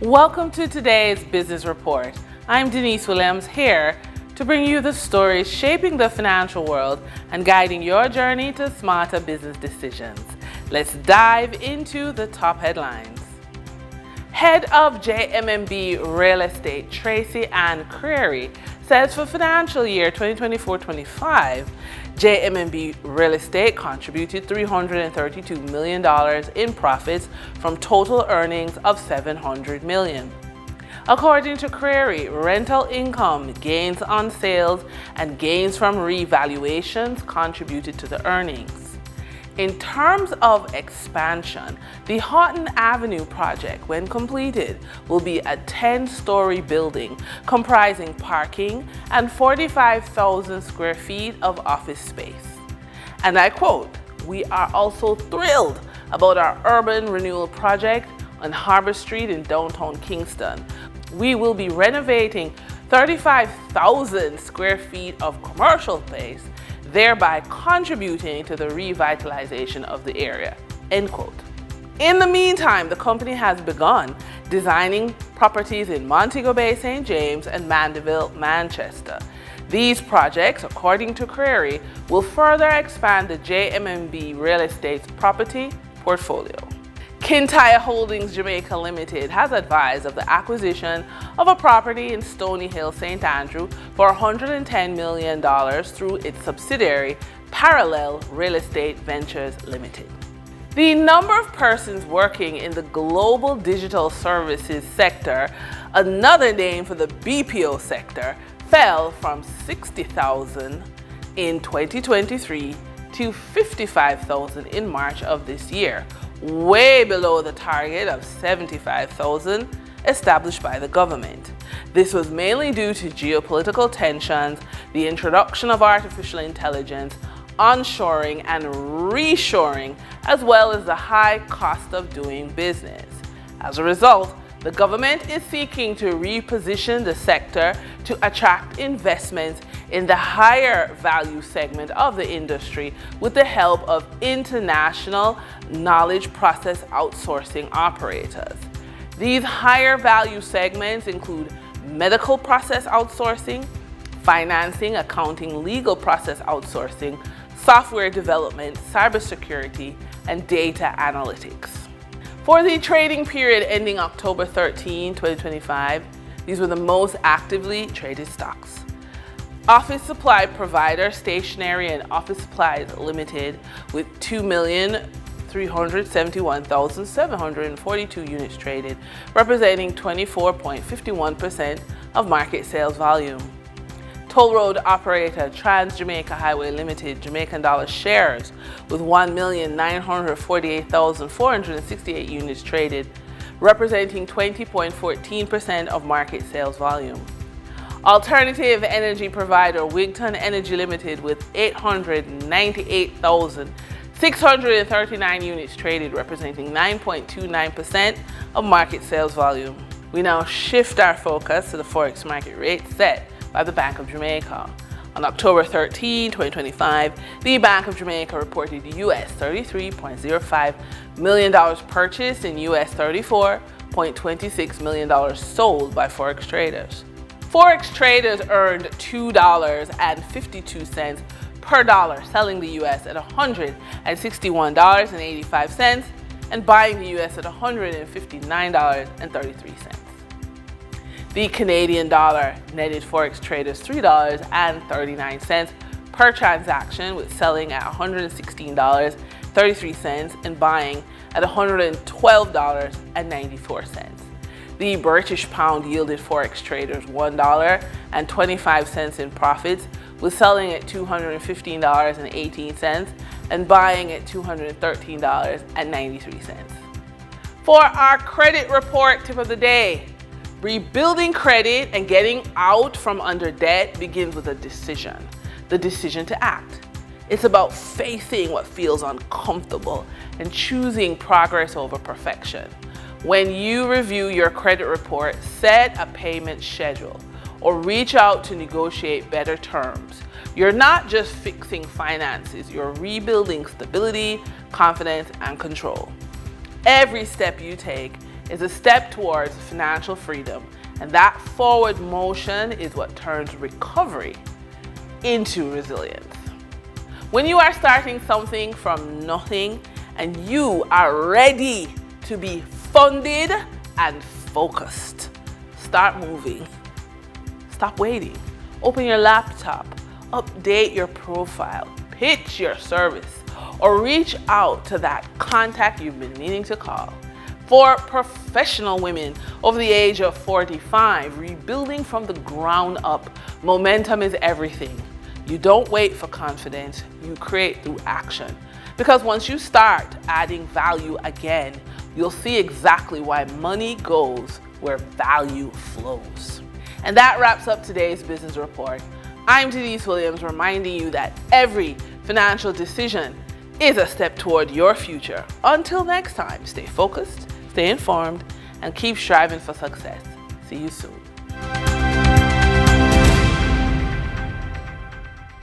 Welcome to today's Business Report. I'm Denise Williams, here to bring you the stories shaping the financial world and guiding your journey to smarter business decisions. Let's dive into the top headlines. Head of JMMB Real Estate, Tracy Ann Creary, says for financial year 2024-25, JMMB Real Estate contributed $332 million in profits from total earnings of $700 million. According to Creary, rental income, gains on sales, and gains from revaluations contributed to the earnings. In terms of expansion, the Houghton Avenue project, when completed, will be a 10-story building comprising parking and 45,000 square feet of office space. And I quote, "We are also thrilled about our urban renewal project on Harbor Street in downtown Kingston. We will be renovating 35,000 square feet of commercial space, thereby contributing to the revitalization of the area," end quote. In the meantime, the company has begun designing properties in Montego Bay, St. James, and Mandeville, Manchester. These projects, according to Creary, will further expand the JMMB Real Estate's property portfolio. Kintyre Holdings Jamaica Limited has advised of the acquisition of a property in Stony Hill, St. Andrew for $110 million through its subsidiary, Parallel Real Estate Ventures Limited. The number of persons working in the global digital services sector, another name for the BPO sector, fell from 60,000 in 2023 to 55,000 in March of this year, way below the target of 75,000 established by the government. This was mainly due to geopolitical tensions, the introduction of artificial intelligence, onshoring and reshoring, as well as the high cost of doing business. As a result, the government is seeking to reposition the sector to attract investments in the higher value segment of the industry with the help of international knowledge process outsourcing operators. These higher value segments include medical process outsourcing, financing, accounting, legal process outsourcing, software development, cybersecurity, and data analytics. For the trading period ending October 13, 2025, these were the most actively traded stocks. Office supply provider Stationery and Office Supplies Limited with 2,371,742 units traded, representing 24.51% of market sales volume. Toll road operator Trans Jamaica Highway Limited Jamaican dollar shares with 1,948,468 units traded, representing 20.14% of market sales volume. Alternative energy provider Wigton Energy Limited with 898,639 units traded, representing 9.29% of market sales volume. We now shift our focus to the Forex market rate set by the Bank of Jamaica. On October 13, 2025, the Bank of Jamaica reported US $33.05 million purchased and US $34.26 million sold by Forex traders. Forex traders earned $2.52 per dollar, selling the US at $161.85 and buying the US at $159.33. The Canadian dollar netted Forex traders $3.39 per transaction, with selling at $116.33 and buying at $112.94. The British pound yielded Forex traders $1.25 in profits, with selling at $215.18 and buying at $213.93. For our credit report tip of the day, rebuilding credit and getting out from under debt begins with a decision, the decision to act. It's about facing what feels uncomfortable and choosing progress over perfection. When you review your credit report, set a payment schedule or reach out to negotiate better terms. You're not just fixing finances, you're rebuilding stability, confidence, and control. Every step you take is a step towards financial freedom, and that forward motion is what turns recovery into resilience. When you are starting something from nothing and you are ready to be funded and focused, start moving. Stop waiting. Open your laptop, update your profile, pitch your service, or reach out to that contact you've been meaning to call. For professional women over the age of 45, rebuilding from the ground up, momentum is everything. You don't wait for confidence, you create through action. Because once you start adding value again, you'll see exactly why money goes where value flows. And that wraps up today's business report. I'm Denise Williams, reminding you that every financial decision is a step toward your future. Until next time, stay focused, stay informed, and keep striving for success. See you soon.